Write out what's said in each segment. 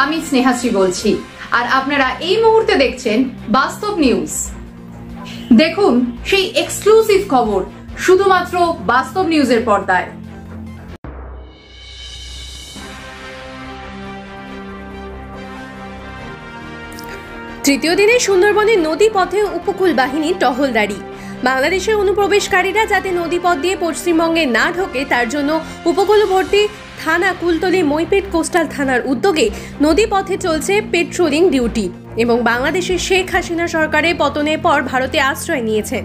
আমি স্নেহাশ্রী বলছি, আর আপনারা এই মুহূর্তে দেখছেন বাস্তব নিউজ। দেখুন সেই এক্সক্লুসিভ খবর শুধুমাত্র বাস্তব নিউজের পর্দায়। তৃতীয় দিনে সুন্দরবনের নদী পথে উপকূল বাহিনীর টহলদারি। বাংলাদেশের অনুপ্রবেশকারীরা যাতে নদীপথ দিয়ে পশ্চিমবঙ্গে না ঢোকে তার জন্য উপকূলবর্তী থানা কুলতলি মইপেট কোস্টাল থানার উদ্যোগে নদীপথে চলছে পেট্রোলিং ডিউটি এবং বাংলাদেশের শেখ হাসিনা সরকারের পতনের পর ভারতে আশ্রয় নিয়েছেন।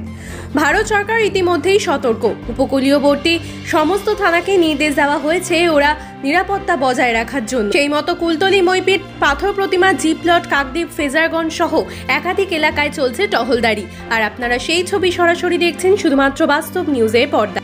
ভারত সরকার ইতিমধ্যেই সতর্ক। উপকূলীয়বর্তী সমস্ত থানাকে নির্দেশ দেওয়া হয়েছে ওরা নিরাপত্তা বজায় রাখার জন্য। সেই মতো কুলতলি মইপেট পাথর প্রতিমা জিপ্লট কাকদ্বীপ ফেজারগঞ্জ সহ একাধিক এলাকায় চলছে টহলদারি। আর আপনারা সেই ছবি সরাসরি দেখছেন শুধুমাত্র বাস্তব নিউজের পর্দা।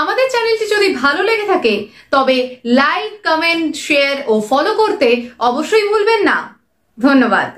আমাদের চ্যানেলটি যদি ভালো লেগে থাকে তবে লাইক, কমেন্ট, শেয়ার ও ফলো করতে অবশ্যই ভুলবেন না। ধন্যবাদ।